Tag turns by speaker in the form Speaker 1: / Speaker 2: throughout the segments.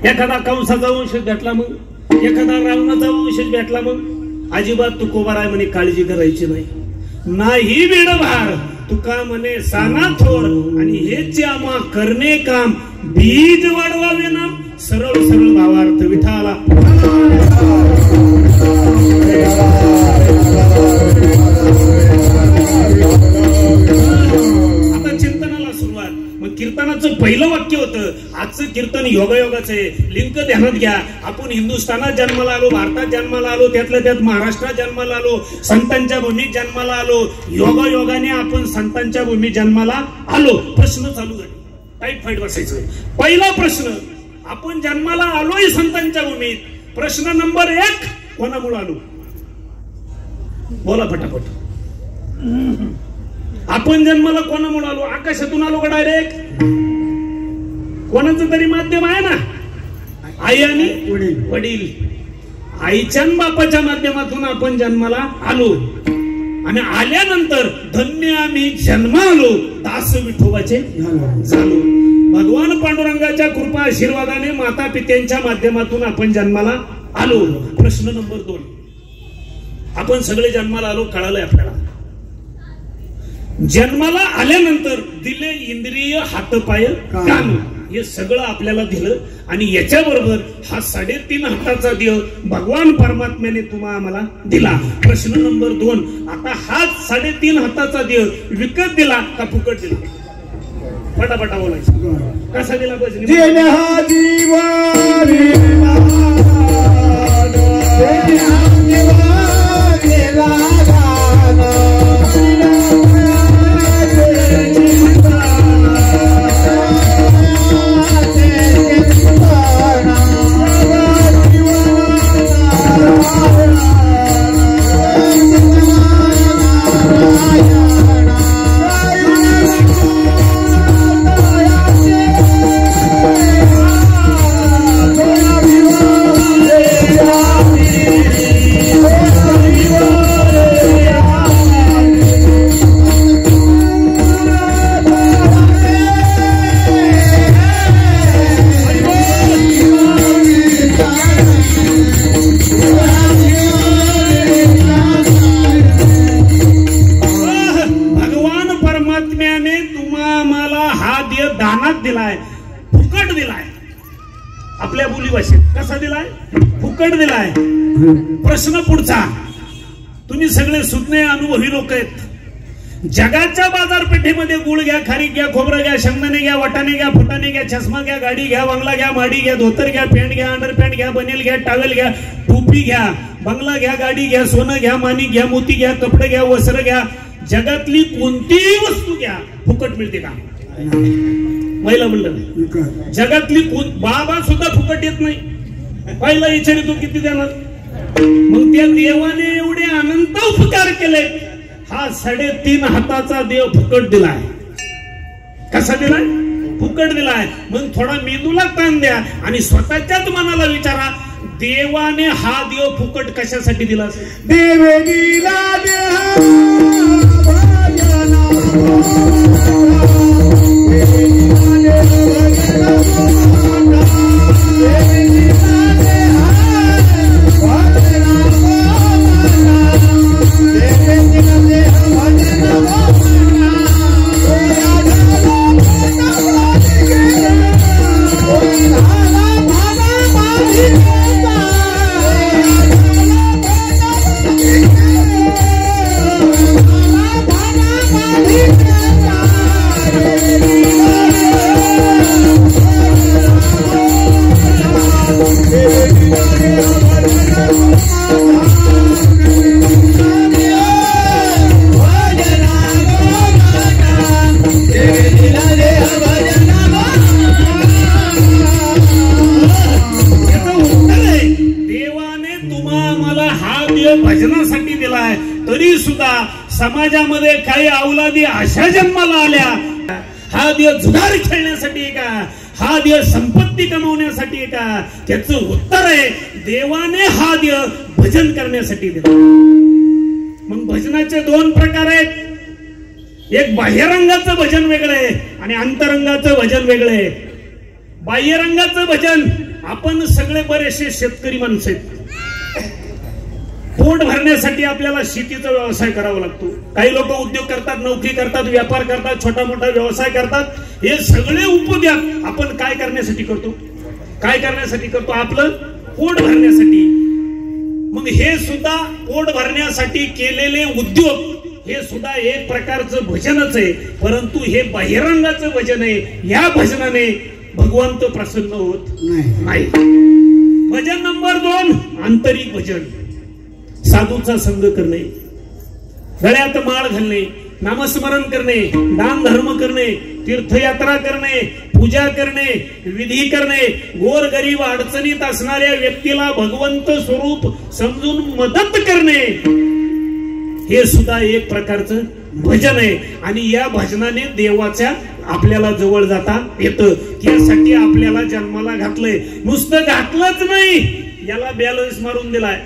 Speaker 1: एखादा कंसाचा वंशज भेटला मग, एखादा रावणाचा वंशज भेटला मग अजिबात तू कोबाराय म्हणे काळजी करायची नाही वेडभार तुका म्हणे साना थोर आणि हेच आम्हा करणे काम बीज वाढवावे ना सरळ सरळ भावार्थ विठाला. आता चिंतनाला सुरुवात. मग कीर्तनाचं पहिलं वाक्य होतं. आजचं कीर्तन योगायोगाचं आहे. लिंक ध्यानात घ्या. आपण हिंदुस्थानात जन्माला आलो, भारतात जन्माला आलो, त्यातल्या त्यात महाराष्ट्रात जन्माला आलो, संतांच्या भूमीत जन्माला आलो. योगायोगाने आपण संतांच्या भूमीत जन्माला आलो. प्रश्न चालू झाले, टाईफाईड बसायचं. पहिला प्रश्न, आपण जन्माला आलोय संतांच्या भूमीत. प्रश्न नंबर 1, कोणामुळे आलो? बोला फटाफट. आपण जन्माला कोणामुळे आलो? आकाशातून आलो का डायरेक्ट? कोणाचं तरी माध्यम आहे ना, आई आणि वडील. आईच्या बापाच्या माध्यमातून आपण जन्माला आलो आणि आल्यानंतर धन्य आम्ही जन्मालो दास विठोबाचे झालो. भगवान पांडुरंगाच्या कृपा आशीर्वादाने माता पित्यांच्या माध्यमातून आपण जन्माला आलो. प्रश्न नंबर 2, आपण सगळे जन्माला आलो कळालंय आपल्याला. जन्माला आल्यानंतर दिले इंद्रिय हातपाय कान, हे सगळं आपल्याला दिलं आणि याच्याबरोबर हा 3.5 हाताचा देव भगवान परमात्म्याने तुम्हा आम्हाला दिला. प्रश्न नंबर 2, आता हा 3.5 हाताचा देव विकत दिला का फुकट दिला? पटापटा बोलायचं. कसा दिला पाहिजे? दिलाय, फुकट दिलाय. आपल्या बोली भाषेत कसा दिलाय? फुकट दिलाय. प्रश्न पुढचा, तुम्ही सगळे सुज्ञ अनुभवी लोक आहेत. जगाच्या बाजारपेठेमध्ये गुळ घ्या, खारीक घ्या, खोबरं घ्या, शेंगदाणे घ्या, वाटाणे घ्या, फुटाणे घ्या, चष्मा घ्या, गाडी घ्या, बंगला घ्या, माडी घ्या, धोतर घ्या, पॅन्ट घ्या, अंडरपॅन्ट घ्या, बनेल घ्या, टॉवेल घ्या, टोपी घ्या, बंगला घ्या, गाडी घ्या, सोनं घ्या, माणिक घ्या, मोती घ्या, कपडे घ्या, वस्त्र घ्या. जगातली कोणतीही वस्तू घ्या, फुकट मिळते का? महिला मंडळ जगातली बाबा सुद्धा फुकट येत नाही. पहिला विचारी तू किती देणार? मग त्या देवाने एवढे अनंत उपकार केले. हा 3.5 हाताचा देव फुकट दिलाय. कसा दिलाय? फुकट दिलाय. मग थोडा मेंदूला ताण द्या आणि स्वतःच्याच मनाला विचारा, देवाने हा देव फुकट कशासाठी दिला? देवे दिला भजनासाठी दिलाय. तरी सुद्धा समाजामध्ये काही अवलादी अशा जन्माला आल्या, हा देव जुगार खेळण्यासाठी का? हा देव संपत्ती कमवण्यासाठी का? त्याचं उत्तर आहे, देवाने हा देव भजन करण्यासाठी दिला. मग भजनाचे 2 प्रकार आहेत. एक बाह्यरंगाचं भजन वेगळं आहे आणि अंतरंगाचं भजन वेगळं आहे. बाह्यरंगाचं भजन. आपण सगळे बरेचसे शेतकरी माणसं आहेत. पोट भरण्यासाठी आपल्याला शेतीचा व्यवसाय करावा लागतो. काही लोक उद्योग करतात, नोकरी करतात, व्यापार करतात, छोटा मोठा व्यवसाय करतात. हे सगळे उद्योग आपण काय करण्यासाठी करतो? काय करण्यासाठी करतो? आपलं पोट भरण्यासाठी. मग हे सुद्धा पोट भरण्यासाठी केलेले उद्योग हे सुद्धा एक प्रकारचं भजनच आहे, परंतु हे बहिरंगाचं भजन आहे. या भजनाने भगवंत प्रसन्न होत नाही. भजन नंबर 2 आंतरिक भजन. साधूचा संग करणे, गळ्यात माळ घालणे, नामस्मरण करणे, दान धर्म करणे, तीर्थयात्रा करणे, पूजा करणे, विधी करणे, गोर गरीब अडचणीत असणाऱ्या व्यक्तीला भगवंत स्वरूप समजून मदत करणे, हे सुद्धा एक प्रकारचं भजन आहे. आणि या भजनाने देवाच्या आपल्याला जवळ जाता येतं. यासाठी आपल्याला जन्माला घातलंय. नुसतं घातलंच नाही, याला बॅलन्स मारून दिलाय.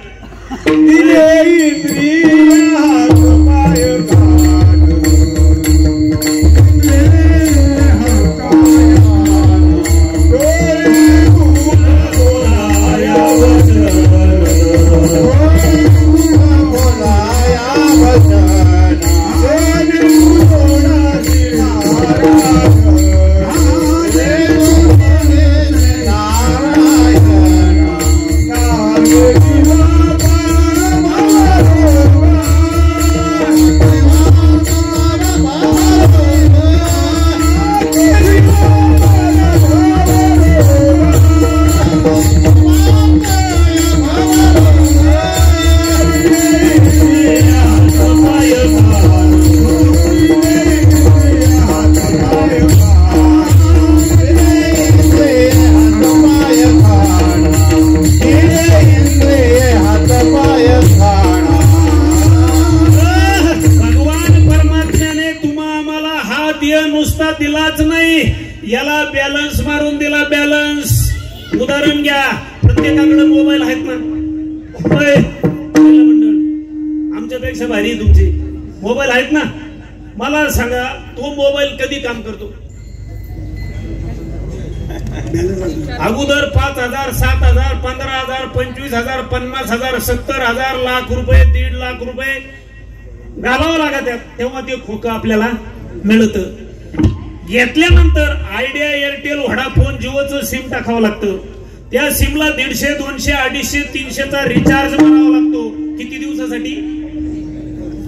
Speaker 1: नुसता दिलाच नाही, याला बॅलन्स मारून दिला. बॅलन्स. उदाहरण घ्या, प्रत्येकाकडे मोबाईल आहेत ना? मंडळ आमच्यापेक्षा भारी तुमचे मोबाईल आहेत ना? मला सांगा, तो मोबाईल कधी काम करतो? अगोदर 5,000, 7,000, 15,000, 25,000, 50,000, 70,000, लाख रुपये, 1.5 लाख रुपये घालावं लागत, तेव्हा ते खोकं आपल्याला मिळत. घेतल्यानंतर आयडिया, एअरटेल, व्होडाफोन, जिओचं सिम टाकावं लागतं. त्या सिमला 150, 200, 250, 300चा रिचार्ज मारावा लागतो. किती दिवसासाठी?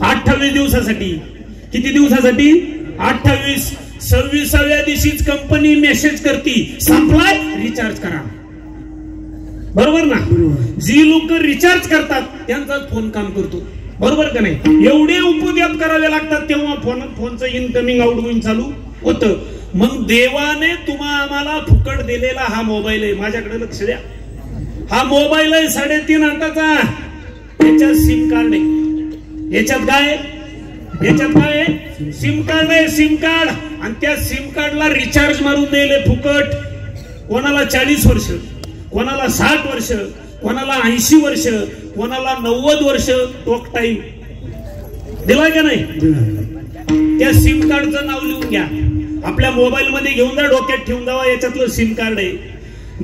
Speaker 1: 28 दिवसासाठी. किती दिवसासाठी? 28. 26व्या दिवशीच कंपनी मेसेज करती, संपलाय, रिचार्ज करा. बरोबर ना? जी लोक रिचार्ज करतात त्यांचाच फोन काम करतो. बरोबर का नाही? एवढे उपद्व्याप करावे लागतात तेव्हा फोनचं इनकमिंग आउटगोईंग चालू होतं. मग देवाने आम्हाला फुकट दिलेला हा मोबाईल आहे. माझ्याकडे लक्ष द्या. हा मोबाईल आहे 3.5 हाताचा. याच्यात सिम कार्ड आहे. याच्यात काय? याच्यात काय? सिम कार्ड आहे. SIM card. आणि त्या सिम कार्डला रिचार्ज मारून दिले फुकट. कोणाला 40 वर्ष, कोणाला 60 वर्ष, कोणाला 80 वर्ष, कोणाला 90 वर्ष टॉक टाइम दिलाय का नाही? त्या सिम कार्डचं नाव लिहून घ्या. आपल्या मोबाईल मध्ये घेऊन जा, डोक्यात ठेवून जावा, याच्यातलं सिम कार्ड आहे.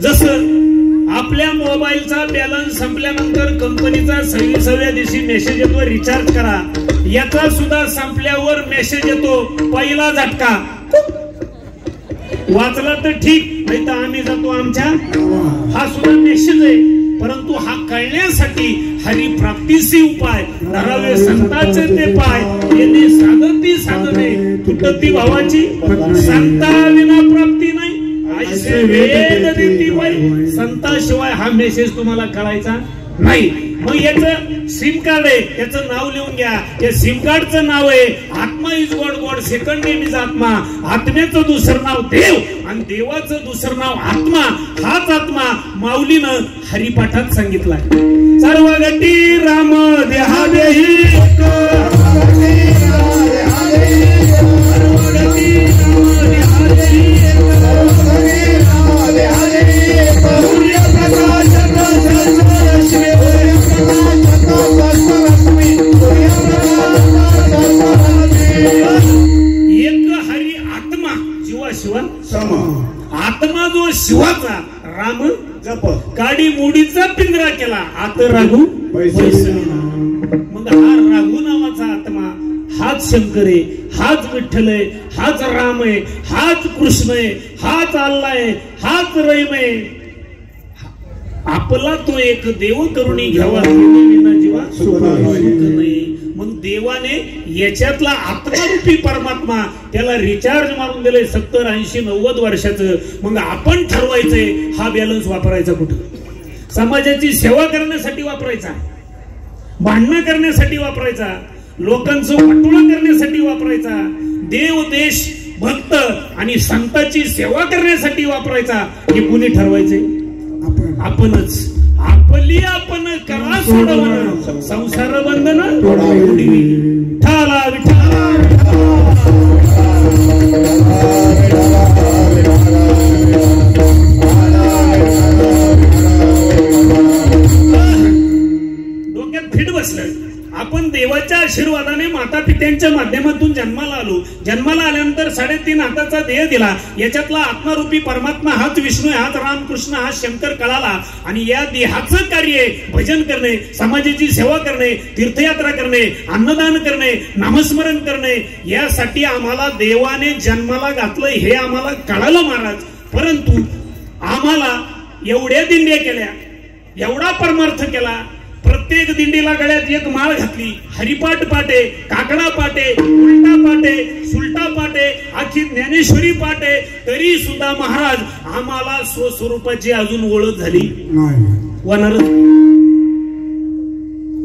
Speaker 1: जसं आपल्या मोबाईलचा बॅलन्स संपल्यानंतर कंपनीचा 26व्या दिवशी मेसेज येतो, रिचार्ज करा. याचा सुद्धा संपल्यावर मेसेज येतो, पहिला झटका. वाचला तर ठीक, नाही तर आम्ही जातो आमच्या. हा सुद्धा मेसेज आहे. परंतु हा कळण्यासाठी हरिप्राप्तीचे उपाय धरावे संतांचे ते पाय. येणे साधती साधने तुटती भावाची, संता विना प्राप्ती नाही, ऐसे वेद देती बाई. संताशिवाय हा मेसेज तुम्हाला कळायचा नाही. मग याचं सिम कार्ड आहे, याचं नाव लिहून घ्या. या सिम कार्डचं नाव आहे आत्मा is God, God second name is आत्मा. आत्म्याचं दुसरं नाव देव आणि देवाचं दुसरं नाव आत्मा. हाच आत्मा माऊलीनं हरिपाठात सांगितलाय. सर्व गती राम देहादेही, आत्मा जो काडी मोडीचा पिंजरा केला आत राघू पैसे. मग हा राघू नावाचा आत्मा हाच शंकर आहे, हाच विठ्ठल आहे, हाच राम आहे, हाच कृष्ण आहे, हाच अल्लाह आहे, हाच रहीम आहे. आपला तो एक देव करुणी घ्यावा जीवा सुख नाही. मग देवाने याच्यातला आत्मारूपी परमात्मा त्याला रिचार्ज मारून दिलंय 70, 80, 90 वर्षाचं. मग आपण ठरवायचंय हा बॅलन्स वापरायचा कुठं? समाजाची सेवा करण्यासाठी वापरायचा, भांडणं करण्यासाठी वापरायचा, लोकांचं वाटोळा करण्यासाठी वापरायचा, देव देश भक्त आणि संतांची सेवा करण्यासाठी वापरायचा, हे कुणी ठरवायचे? आपणच. आपली आपण करा सोडवणं, संसार बंधन तोडावी. ठाला विठाला डोक्यात फिट बसलं. आपण देवाच्या आशीर्वादाने माता पित्यांच्या माध्यमातून जन्माला आलो. जन्माला आल्यानंतर 3.5 हाताचा देह दिला. याच्यातला आत्मारूपी परमात्मा हाच विष्णू, हाच रामकृष्ण, हाच शंकर कळाला. आणि या देहाचं कार्य भजन करणे, समाजाची सेवा करणे, तीर्थयात्रा करणे, अन्नदान करणे, नामस्मरण करणे, यासाठी आम्हाला देवाने जन्माला घातलं हे आम्हाला कळालं महाराज. परंतु आम्हाला एवढ्या दिंड्या केल्या, एवढा परमार्थ केला, प्रत्येक दिंडीला गळ्यात एक माळ घातली, हरिपाठ पाटे, काकडा पाटे, उलटा पाटे, सुलटा पाटे, आखी ज्ञानेश्वरी पाटे, तरी सुद्धा महाराज आम्हाला स्वस्वरूपाची अजून ओळख झाली होणारच.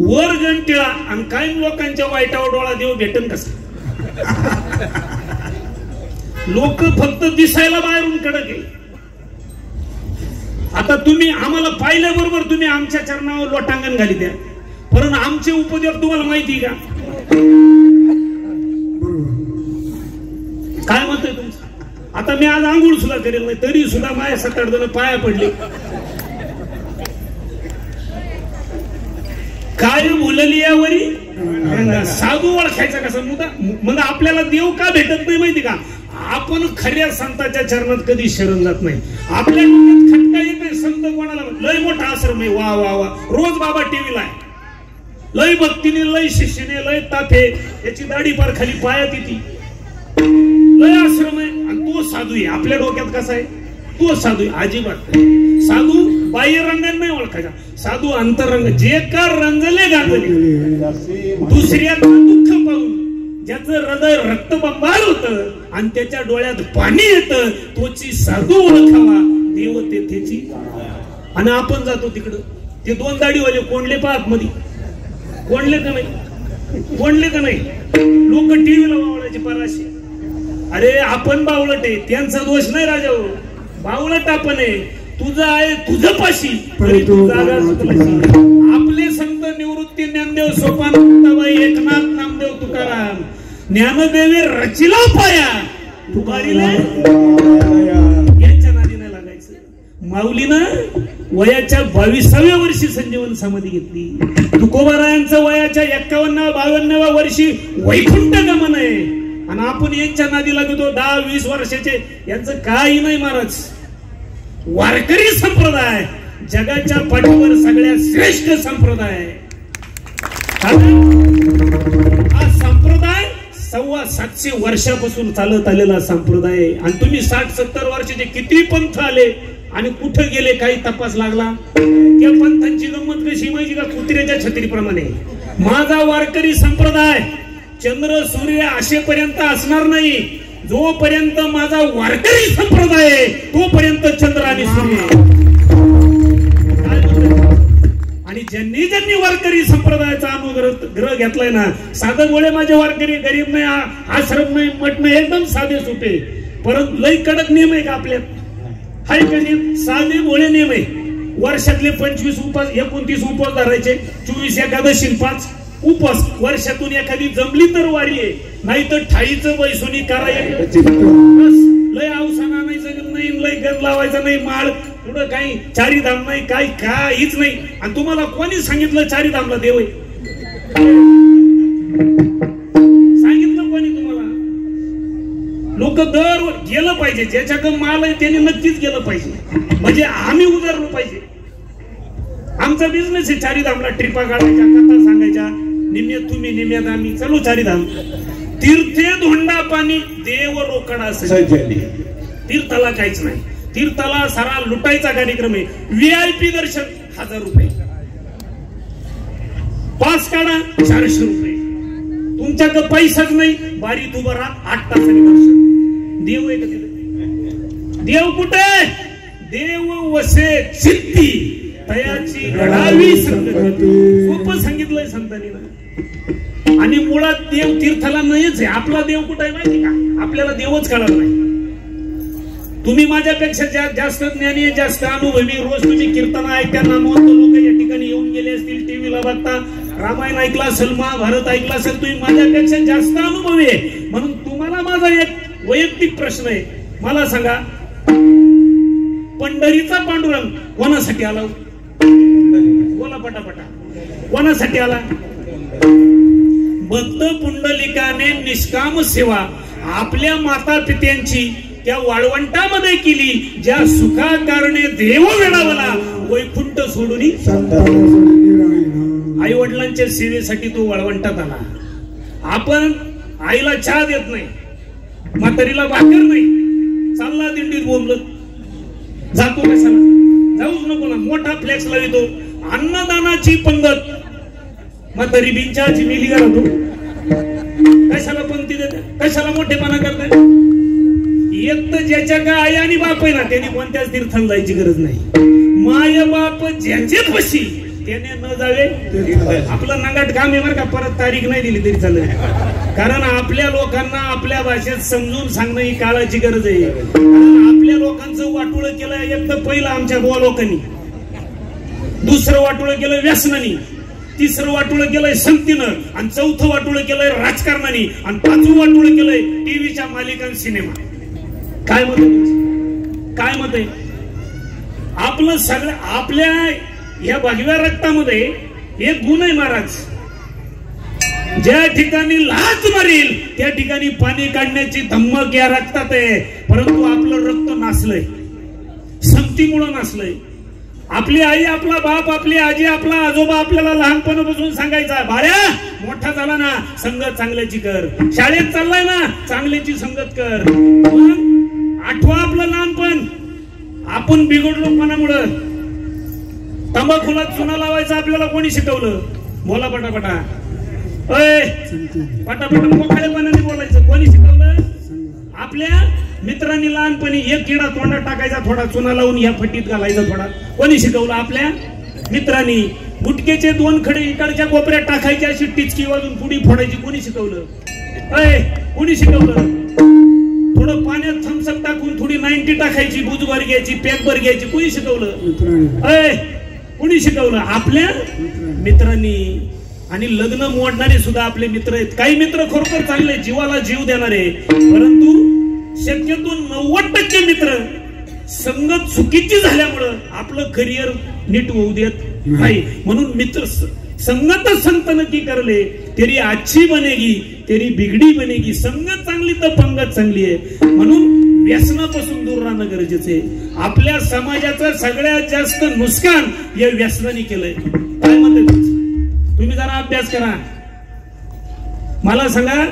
Speaker 1: वर गंटिळा आणि काही लोकांच्या वाईटावर डोळा देव भेटन कसा? लोक फक्त दिसायला बाहेरून कडक आहे. आता तुम्ही आम्हाला पाहिल्याबरोबर तुम्ही आमच्या चरणावर लोटांगण घाली द्या, परंतु आमचे उपद्योग तुम्हाला माहिती का? काय म्हणतोय तुमचं? आता मी आज आंघोळ सुद्धा करेल नाही, तरी सुद्धा माझ्या 7-8 जण पाया पडले. काय बोलली यावरी साधू ओळखायचा कसा मुद्दा? मग आपल्याला देव का भेटत नाही माहिती का? आपण खऱ्या संतांच्या चरणात कधी शरण जात नाही. आपल्या डोक्यात खटका येते, संत कोणाला लय मोठा आश्रम आहे, वा वा वा, रोज बाबा टीव्हीला आहे, लय भक्तीने, लय शिष्यने, लय ताफे, याची दाढी पार खाली पायात येते, लय आश्रम आहे, आणि तो साधू आहे. आपल्या डोक्यात कसा आहे? तो साधू आहे. अजिबात साधू बाह्य रंगाने नाही ओळखायचा, साधू अंतरंग. जे का रंगले गाजले दुसऱ्याचं दुःख पाहून ज्याचं हृदय रक्तबंबाळ होतं आणि त्याच्या डोळ्यात पाणी येतं, तोची साधू ओळखावा देव तेथेची. आणि आपण जातो तिकडं, ते 2 दाढीवाले कोणले पाहत मध्ये, कोणले का नाही, कोणले का नाही, लोक टीव्हीला वावळायचे पराशी. अरे आपण बावळट आहे, त्यांचा दोष नाही राजावर, बावळट आपण आहे. तुझं आहे तुझं पाशी, तरी तू जागा चुकलायची. आपले संत निवृत्ती ज्ञानदेव, सोपान मुक्ताबाई, एकनाथ, नामदेव, तुकाराम, ज्ञानदेवे रचिला पाया, तुकारीला यांच्या नादी नाही लागायचं. माऊलीनं वयाच्या 22व्या वर्षी संजीवन समाधी घेतली. तुकोबारायांचं वयाच्या 51-52व्या वर्षी वैकुंठ गमन आहे, आणि आपण यांच्या नादी लागतो 10-20 वर्षाचे. यांचं काही नाही महाराज. वारकरी संप्रदाय जगाच्या पाठीवर सगळ्यात श्रेष्ठ संप्रदाय. हा संप्रदाय 750 वर्षापासून चालत आलेला संप्रदाय आहे. आणि तुम्ही 60-70 वर्षाचे किती पंथ आले आणि कुठे गेले काही तपास लागला? त्या पंथांची गंमत कशी माहिती का? कुत्र्याच्या छत्रीप्रमाणे. माझा वारकरी संप्रदाय चंद्र सूर्य असेपर्यंत असणार नाही. जोपर्यंत माझा वारकरी संप्रदाय आहे तोपर्यंत चंद्र आणि सूर्य. आणि ज्यांनी ज्यांनी वारकरी संप्रदायाचा अनुग्रह घेतलाय ना, साधं गोळे माझे वारकरी, गरीब नाही, आश्रम नाही, मठ नाही, एकदम साधे सोपे. परंतु लई कडक नियम आहे का आपल्यात? हाय कधी साधे गोळे नियम आहे. वर्षातले 25 उपवास, 29 उपवास धरायचे, 24 एकादशी, 5 उपवास. वर्षातून एखादी जमली तर वारी आहे, नाही तर ठाईचं बैसोनी करायचं. लय अवसाना नाही, जगत नाही, लय गंज लावायचा नाही, माळ पुढं काही चारी धाम नाही, काही काहीच नाही. आणि तुम्हाला कोणी सांगितलं चारी धामला देव आहे? सांगितलं कोणी तुम्हाला? लोक दर गेलं पाहिजे, ज्याच्याकडे माल आहे त्याने नक्कीच गेलं पाहिजे, म्हणजे आम्ही उजारलो पाहिजे. आमचा बिझनेस आहे चारीधामला ट्रिपा काढायच्या, कथा सांगायच्या, निम्यात तुम्ही निम्यात आम्ही, चालू चारीधाम. तीर्थे धोंडा पाणी देव रोकडा असं. तीर्थाला काहीच नाही. तीर्थाला सारा लुटायचा कार्यक्रम आहे. VIP दर्शन 1000 रुपये, पास काढा 400 रुपये. तुमच्याकडे पैसाच नाही, बारीत उभं राहा 8 तासांनी दर्शन. देव आहे का तिथे? देव कुठे? देव वसे सिद्धी तयाची घडावी संगती. सोपं सांगितलंय संतांनी. आणि मुळात देव तीर्थाला नाहीच आहे. आपला देव कुठे आहे माहिती का? आपल्याला देवच कळत नाही. तुम्ही माझ्यापेक्षा जास्त ज्ञानी, जास्त अनुभवी. रोज तुम्ही कीर्तन ऐकता, नामवंत लोक या ठिकाणी येऊन गेले असतील, टीव्हीला बघता, रामायण ऐकला असेल, महाभारत ऐकला असेल. तुम्ही माझ्यापेक्षा जास्त अनुभवी आहे. म्हणून तुम्हाला माझा एक वैयक्तिक प्रश्न आहे. मला सांगा, पंढरीचा पांडुरंग कोणासाठी आला? बोला पटापटा. कोणासाठी आला? भक्त पुंडलिकाने निष्काम सेवा आपल्या माता पित्यांची त्या वाळवंटामध्ये केली, ज्या सुखा कारणे देव वेडावला वैकुंठ सोडून. आई वडिलांच्या सेवेसाठी तो वाळवंटात आला. आपण आईला चहा देत नाही, म्हातारीला भाकर नाही, चालला दिंडीत बोंबलत. जातो कशाला? जाऊच नको ना. मोठा फ्लेक्स लावितो, अन्नदानाची पंगत. म्हातारी बिनचहाची मिली घालतो. कशाला पंक्ती देते? कशाला मोठेपणा करताय? एक तर ज्याच्या का आई आणि बाप आहे ना, त्यांनी कोणत्याच तीर्थाला जायची गरज नाही. माय बाप ज्याचे पशी त्याने न जावे. आपलं नंगाट काम आहे बरं का. परत तारीख नाही दिली तरी चालेल. कारण आपल्या लोकांना आपल्या भाषेत समजून सांगणं ही काळाची गरज आहे. आपल्या लोकांचं वाटोळं केलं एक तर पहिलं आमच्या गोवा लोकांनी, दुसरं वाटोळं केलं व्यसनानी, तिसरं वाटोळं केलंय संगतीनं, आणि चौथं वाटोळं केलंय राजकारणाने, आणि 5वं वाटोळं केलंय टीव्हीच्या मालिकां सिनेमा. काय मत आहे? काय मत आहे? आपलं सगळं आपल्या या भगव्या रक्तामध्ये एक गुण आहे महाराज. ज्या ठिकाणी लाच मारील त्या ठिकाणी पाणी काढण्याची धम्मक या रक्तात आहे. परंतु आपलं रक्त नासलंय, संगतीमुळं नासलंय. आपली आई, आपला बाप, आपली आजी, आपला आजोबा आपल्याला लहानपणापासून सांगायचा, बाळ्या मोठा झाला ना संगत चांगल्याची कर, शाळेत चाललाय ना चांगल्याची संगत कर. आठवा आपलं लहानपण. आपण बिघडलो कोणामुळं? तंबाखूला चुना लावायचा आपल्याला कोणी शिकवलं? बोला पटापटा. पटापटा मोकळेपणाने बोलायचं. कोणी शिकवलं? आपल्या मित्रांनी लहानपणी एक किडा तोंडात टाकायचा, थोडा चुना लावून या फटीत घालायचा थोडा. कोणी शिकवलं? आपल्या मित्रांनी. गुटकेचे 2 खडे इकडच्या कोपऱ्यात टाकायचे, अशी टिचकी वाजून पुडी फोडायची. कोणी शिकवलं? कोणी शिकवलं? थोडं पाण्यात थम्सअप टाकून थोडी 90 टाकायची, बुजभर घ्यायची, पॅकभर घ्यायची. कोणी शिकवलं? कोणी शिकवलं? आपल्या मित्रांनी. आणि लग्न मोडणारे सुद्धा आपले मित्र आहेत. काही मित्र खरोखर चांगले, जीवाला जीव देणारे, परंतु शक्यतो 90% मित्र संगत चुकीची झाल्यामुळं आपलं करिअर नीट होऊ देत नाही. म्हणून मित्र संगत संत नक्की करले तेरी अच्छी बनेगी, तेरी बिगडी बनेगी. संगत चांगली तर पंगत चांगली आहे. म्हणून व्यसनापासून दूर राहणं गरजेचं आहे. आपल्या समाजाचं सगळ्यात जास्त नुकसान या व्यसनाने केलंय. काय म्हणते? तुम्ही जरा अभ्यास करा. मला सांगा,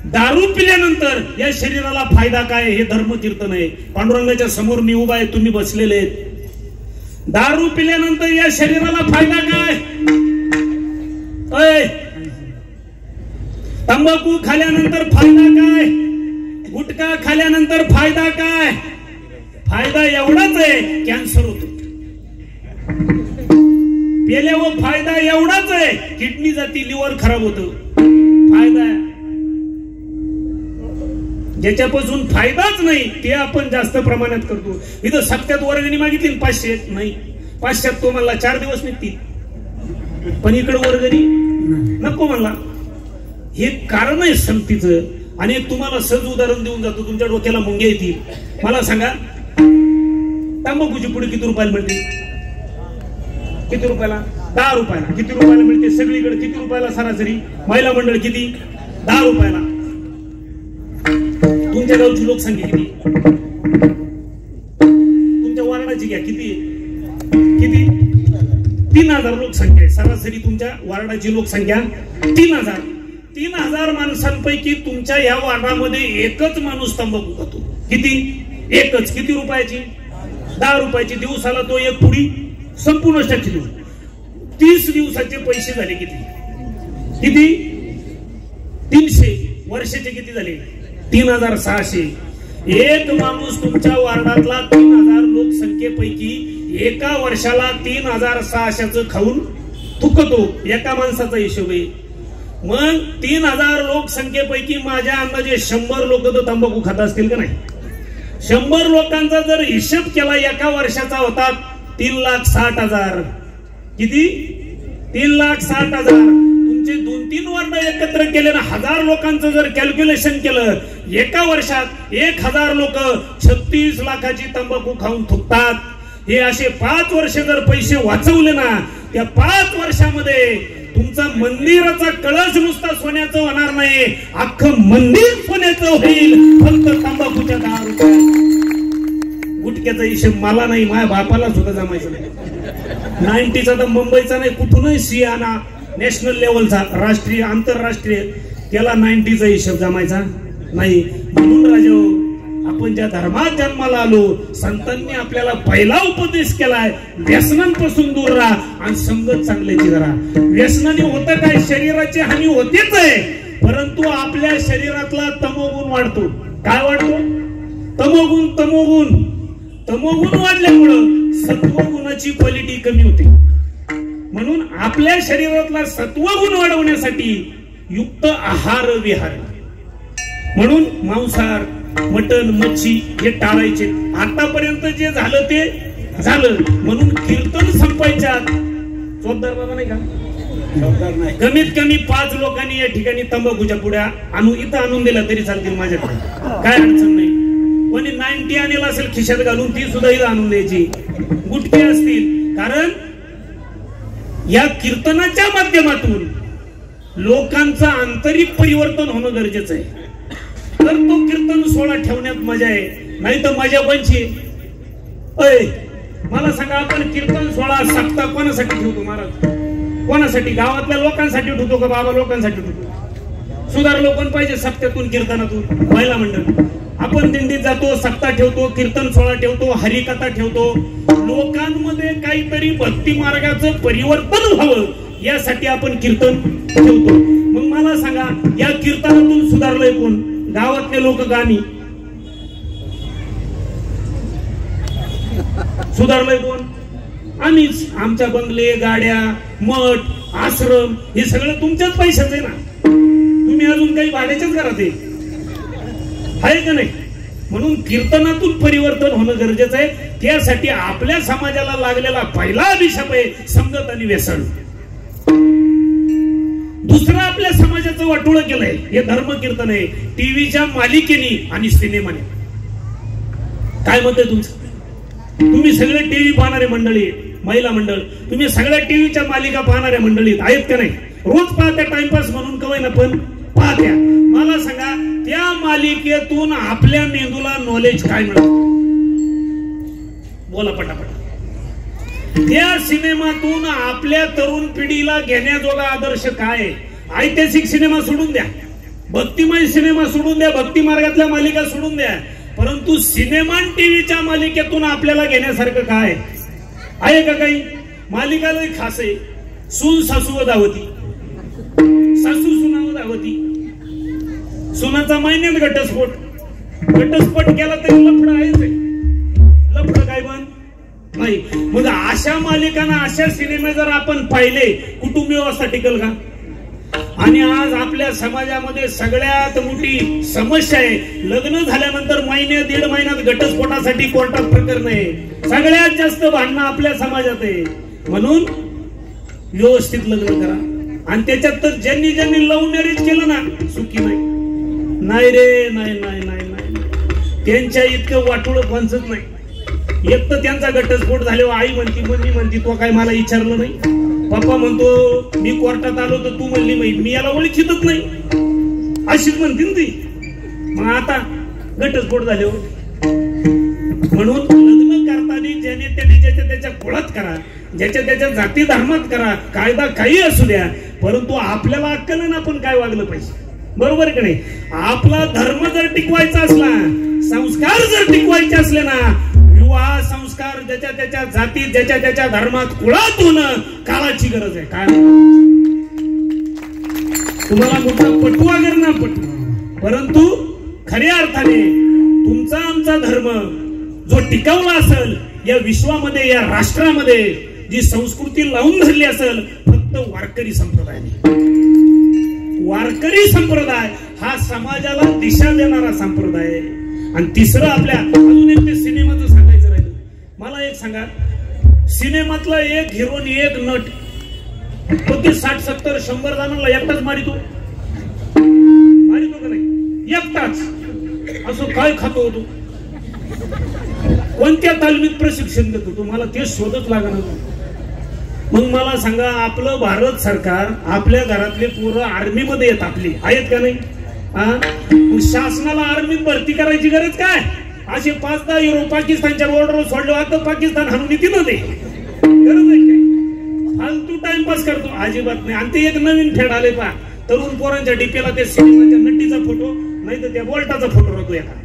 Speaker 1: दारू पिल्यानंतर या शरीराला फायदा काय? हे धर्मतीर्थ नाही. पांडुरंगाच्या समोर मी उभा आहे, तुम्ही बसलेले आहेत. दारू पिल्यानंतर या शरीराला फायदा काय? तंबाखू खाल्यानंतर फायदा काय? गुटखा खाल्यानंतर फायदा काय? फायदा एवढाच आहे, कॅन्सर होतो. पेल्यावर फायदा एवढाच आहे, किडनी जाती, लिव्हर खराब होतं. फायदा ज्याच्यापासून फायदाच नाही ते आपण जास्त प्रमाणात करतो. इथं सप्त्यात वर्गणी मागितली 500 नाही, 500 तो म्हणला 4 दिवस निघतील, पण इकडे वर्गणी नको म्हणला. हे कारण आहे संगतीचं. आणि तुम्हाला सहज उदाहरण देऊन जातो, तुमच्या डोक्याला मुंग्या येतील. मला सांगा, तंबाखूची पुडी किती रुपयाला मिळते? किती रुपयाला? 10 रुपयाला. किती रुपयाला मिळते सगळीकडे? किती रुपयाला सरासरी? महिला मंडळ किती? 10 रुपयाला. तुमच्या गावची लोकसंख्या किती? तुमच्या वार्डाची घ्या, किती? किती? 3,000 लोकसंख्या आहे सरासरी तुमच्या वार्डाची लोकसंख्या 3,000. 3,000 माणसांपैकी तुमच्या या वार्डामध्ये एकच माणूस तंबाखू खातो. किती? एकच. किती रुपयाची? 10 रुपयाची. दिवसाला तो एक पुडी संपूर्ण टाकी देऊ. 30 दिवसाचे पैसे झाले किती? किती? 300. वर्षाचे किती झाले? 3,600. एक माणूस तुमच्या वार्डातला 3,000 लोकसंख्येपैकी एका वर्षाला 3,600 खाऊन थुकतो. एका माणसाचा हिशोब आहे. मग 3,000 लोकसंख्येपैकी माझ्या अंदाजे 100 लोक तर तंबाखू खात असतील का नाही? 100 लोकांचा जर हिशोब केला एका वर्षाचा होता 3,60,000. किती? 3,60,000. तुमचे 2-3 वार्ड एकत्र केले ना 1,000 लोकांचं जर कॅल्क्युलेशन केलं एका वर्षात 1,000 लोक 36 लाखाची तंबाखू खाऊन थुकतात. हे असे 5 वर्ष जर पैसे वाचवले ना त्या 5 वर्षामध्ये तुमचा मंदिराचा कळस नुसता सोन्याचं होणार नाही, अख्खं मंदिर सोन्याचं होईल. फक्त तंबाखूच्या 10 रुपये. गुटक्याचा हिशोब मला नाही, माझ्या बापाला सुद्धा जमायचं नाही. 90चा तर मुंबईचा नाही, कुठूनही सियाना नॅशनल लेवलचा, राष्ट्रीय आंतरराष्ट्रीय, त्याला 90चा हिशोब जमायचा नाही. म्हणून राजा आपण ज्या धर्मात जन्माला आलो संतांनी आपल्याला पहिला उपदेश केलाय व्यसनांपासून दूर राहा आणि संगत चांगल्याची करा. व्यसनाने होतं काय? शरीराची हानी होतेच आहे, परंतु आपल्या शरीरातला तमोगुण वाढतो. काय वाढतो? तमोगुण. तमोगुण तमोगुण वाढल्यामुळं सत्वगुणाची क्वालिटी कमी होते. म्हणून आपल्या शरीरातला सत्वगुण वाढवण्यासाठी युक्त आहार विहार, म्हणून मांसाहार, मटण, मच्छी हे टाळायचे. आतापर्यंत जे झालं ते झालं. म्हणून कीर्तन संपायच्या जोरदार बाबा नाही का? कमीत कमी 5 लोकांनी या ठिकाणी तंबाखूच्या पुड्या इथं आणून दिल्या तरी चालतील माझ्याकडे, काय अडचण नाही. कोणी 90 आणलेला असेल खिशात घालून ती सुद्धा इथं आणून द्यायची. गुटके असतील. कारण या कीर्तनाच्या माध्यमातून लोकांचं आंतरिक परिवर्तन होणं गरजेचं आहे. तर तो कीर्तन सोहळा ठेवण्यात मजा आहे, नाही तर मजा कोणची? मला सांगा, आपण कीर्तन सोहळा सप्ताह कोणासाठी ठेवतो महाराज? कोणासाठी? गावातल्या लोकांसाठी ठेवतो का बाबा लोकांसाठी ठेवतो? सुधार लोकांना पाहिजे सप्त्यातून कीर्तनातून. महिला मंडळ आपण दिंडीत जातो, सप्ताह ठेवतो, कीर्तन सोहळा ठेवतो, हरिकथा ठेवतो. लोकांमध्ये काहीतरी भक्ती मार्गाचं परिवर्तन व्हावं यासाठी आपण कीर्तन ठेवतो. मग मला सांगा, या कीर्तनातून सुधारलंय कोण? गावातले लोक का आम्ही? सुधारलंय कोण? आम्हीच. आमच्या बंगले, गाड्या, मठ, आश्रम हे सगळं तुमच्याच पैशाचं आहे ना. तुम्ही अजून काही भाड्याच्याच घरात आहे का नाही? म्हणून कीर्तनातून परिवर्तन होणं गरजेचं आहे. त्यासाठी आपल्या समाजाला लागलेला पहिला अभिशाप आहे संगत आणि व्यसन. दुसरं आपल्या समाजाचं वाटोळं केलंय हे धर्म कीर्तन आहे. टीव्हीच्या मालिकेनी आणि सिनेमाने. काय मत आहे तुमचं? तुम्ही सगळे टीव्ही पाहणारे मंडळी, महिला मंडळ, तुम्ही सगळ्या टीव्हीच्या मालिका पाहणाऱ्या मंडळीत आहेत का नाही? रोज पाहत्या, टाइमपास म्हणून कवय ना पण पाहत्या. मला सांगा, त्या मालिकेतून आपल्या मेंदूला नॉलेज काय मिळतं? बोला पटापट. त्या सिनेमातून आपल्या तरुण पिढीला घेण्याजोगा आदर्श काय? ऐतिहासिक सिनेमा सोडून द्या, भक्तिमय सिनेमा सोडून द्या, भक्ती मार्गातल्या मालिका सोडून द्या, परंतु सिनेमा टीव्हीच्या मालिकेतून आपल्याला घेण्यासारखं काय आहे का? काही मालिका लय खास आहे. सून सासू धावती, सासू सुनाव धावती, सुनाचा महिन्यात घटस्फोट, घटस्फोट केला तरी लफड आहेच. लफड काय बंद नाही. मग अशा मालिकांना, अशा सिनेमे जर आपण पाहिले, कुटुंब व्यवस्था टिकल का? आणि आज आपल्या समाजामध्ये सगळ्यात मोठी समस्या आहे, लग्न झाल्यानंतर दीड महिन्यात घटस्फोटासाठी कोर्टात प्रकरण आहे. सगळ्यात जास्त भांडणं आपल्या समाजात आहे. म्हणून व्यवस्थित लग्न करा. आणि त्याच्यात तर ज्यांनी लव्ह मॅरेज केलं ना, सुखी नाही रे, नाही. त्यांच्या इतकं वाटोळं कोणचंच नाही. एक तर त्यांचा घटस्फोट झाल्यावर आई म्हणती, मम्मी म्हणती, तो काय मला विचारलं नाही. पप्पा म्हणतो मी कोर्टात आलो तर तू म्हणली मी याला ओळखीतच नाही, अशीच म्हणते ना ती. मग आता घटस्फोट झाल्यावर. म्हणून लग्न करताना ज्याने त्याने ज्याच्या कुळात करा. ज्याच्या त्याच्या जाती धर्मात करा, कायदा काही असू द्या, परंतु आपल्याला अक्कल आहे ना आपण काय वागलं पाहिजे. बरोबर की नाही? आपला धर्म जर टिकवायचा असला, संस्कार जर टिकवायचे असले ना, विवाह संस्कार ज्याच्या त्याच्या जातीत ज्याच्या त्याच्या धर्मात कुळात होणं काळाची गरज आहे. काय तुम्हाला मोठा पटू वगैरे ना पटू, परंतु खऱ्या अर्थाने तुमचा आमचा धर्म जो टिकवला असेल या विश्वामध्ये, या राष्ट्रामध्ये जी संस्कृती लावून धरली असेल फक्त वारकरी संप्रदायाने. वारकरी संप्रदाय हा समाजाला दिशा देणारा संप्रदाय आहे. आणि तिसरं आपल्या अजून एक ते सिनेमाचं सांगायचं राहिलं. मला एक सांगा, सिनेमातला एक हिरोन एक नट होते 60-70-100 जणांना एकटाच मारितो का नाही? एकटाच. असं काय खातो होतो, कोणत्या तालमीत प्रशिक्षण देतो तुम्हाला ते शोधत लागणार. मग मला सांगा, आपलं भारत सरकार आपल्या घरातले पोरं आर्मी मध्ये येत आपली आहेत का नाही? मग शासनाला आर्मीत भरती करायची गरज काय? असे 5-10 युरो पाकिस्तानच्या बॉर्डरवर सोडले आता पाकिस्तान हाणून येते ना, ते गरज आहे काय? फालतू टाइमपास करतो, अजिबात नाही. आणि ते एक नवीन फेड आले पा, तरुण पोरांच्या डीपीला ते सिनेमाच्या नटीचा फोटो नाही तर त्या बोल्टाचा फोटो राहतो. एका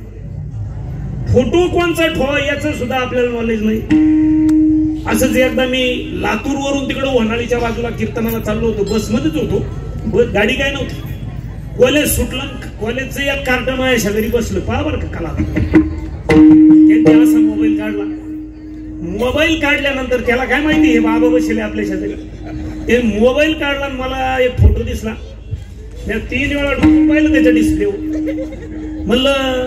Speaker 1: फोटो कोणचा ठेवा याचं सुद्धा आपल्याला नॉलेज नाही. असंच एकदा मी लातूर वरून तिकडे वनाळीच्या बाजूला कीर्तनाला चाललो होतो, बसमध्येच होतो, गाडी काय नव्हती. कॉलेज सुटलं, कॉलेजचं एक कार्ट माझ्या शेजारी बसलं. पहा बरं का कला, त्यांनी असा मोबाईल काढला. मोबाईल काढल्यानंतर त्याला काय माहिती हे बाबा बसले आपल्या शेजारी. ते मोबाईल काढला आणि मला एक फोटो दिसला. मी 3 वेळा पाहिलं त्याच्या डिस्प्लेवर. म्हणलं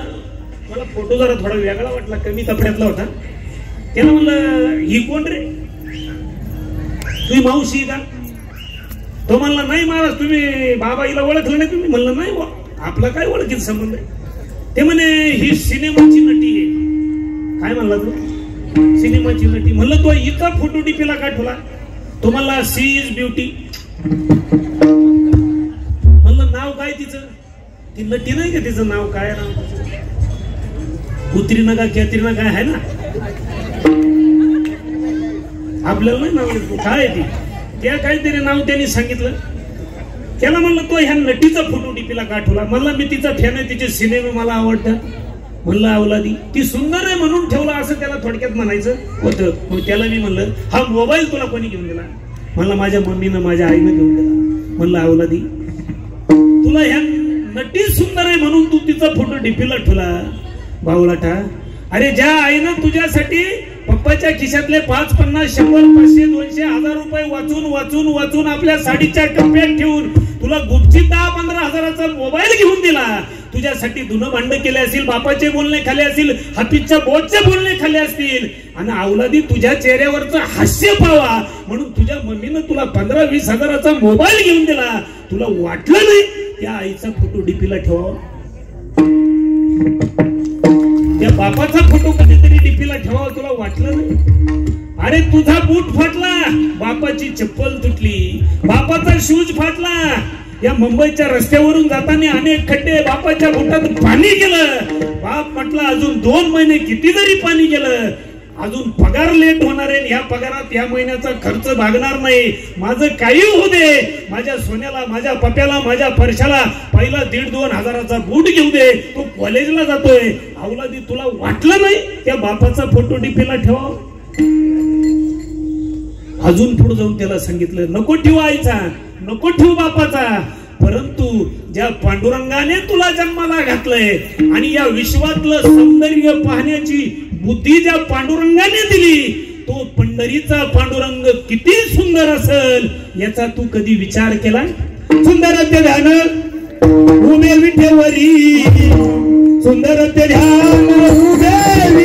Speaker 1: मला फोटो जरा थोडा वेगळा वाटला, कमी कपड्यातला होता. त्याला म्हणलं ही कोण रे, तुझी मावशी का? तो म्हणला नाही महाराज, तुम्ही बाबा हिला ओळखलं नाही तुम्ही? म्हणलं नाही, आपला काय ओळखीचा संबंध आहे? ते म्हणे ही सिनेमाची नटी आहे. काय म्हणला तू? सिनेमाची नटी. म्हणलं तो इतका फोटो डीपीला का ठेवला? तो म्हणला सी इज ब्युटी. म्हणलं नाव काय तिचं? ती नटी नाही का, तिचं नाव काय? कुत्री नका कॅत्री काय आहे ना, आपल्याला नाही नाव काय ती, त्या काहीतरी नाव त्यांनी सांगितलं. त्याला म्हणलं तो ह्या नटीचा फोटो डीपीला का ठेवला? म्हणला मी तिचा फॅन आहे, तिचे सिनेमे मला आवडतात. म्हणलं अवलादी, ती सुंदर आहे म्हणून ठेवला असं त्याला थोडक्यात म्हणायचं होतं. मग त्याला मी म्हणलं हा मोबाईल तुला कोणी घेऊन दिला? म्हणला माझ्या मम्मीनं माझ्या आईनं घेऊन दिला. म्हणलं अवलादी, तुला ह्या नटी सुंदर आहे म्हणून तू तिचा फोटो डीपीला ठेवला? बावळाटा, अरे ज्या आईनं तुझ्यासाठी पप्पाच्या खिशातले 5, 50, 100, 500, 200, 1000 रुपये वाचून वाचून वाचून आपल्या साडीच्या टप्प्यात ठेवून तुला गुपचीत 10-15 हजाराचा मोबाईल घेऊन दिला. तुझ्यासाठी धुणं भांड केले असतील, बापाचे बोलणे खाले असतील, हाफिजच्या बोटचे बोलणे खाले असतील, आणि अवलादी तुझ्या चेहऱ्यावरचं हास्य पावा म्हणून तुझ्या मम्मीनं तुला 15-20 हजाराचा मोबाईल घेऊन दिला. तुला वाटलं नाही त्या आईचा फोटो डीपीला ठेवावा? त्या बापाचा फोटो कधीतरी डीपीला ठेवावा तुला वाटलं नाही? अरे तुझा बूट फाटला, बापाची चप्पल तुटली, बापाचा शूज फाटला. या मुंबईच्या रस्त्यावरून जाताना अनेक खड्डे, बापाच्या बुटात पाणी गेलं. बाप म्हटला अजून 2 महिने किती जरी पाणी गेलं अजून पगार लेट होणार आहे, ह्या पगारात या महिन्याचा खर्च भागणार नाही. माझं काही होऊ दे, माझ्या सोन्याला, माझ्या पप्याला, माझ्या परशाला पहिला 1.5-2 हजाराचा बूट घेऊ दे, तो कॉलेजला जातोय. अवलादी तुला वाटलं नाही त्या बापाचा फोटो डीपीला ठेवा? अजून पुढे जाऊन त्याला सांगितलं नको ठेवू आईचा, नको ठेवू बापाचा, परंतु ज्या पांडुरंगाने तुला जन्माला घातलंय आणि या विश्वातलं सौंदर्य पाहण्याची बुद्धी ज्या पांडुरंगाने दिली, तो पंढरीचा पांडुरंग किती सुंदर असेल याचा तू कधी विचार केला? सुंदर ते ध्यान उभे विठेवरी, सुंदर ते ध्यान उभे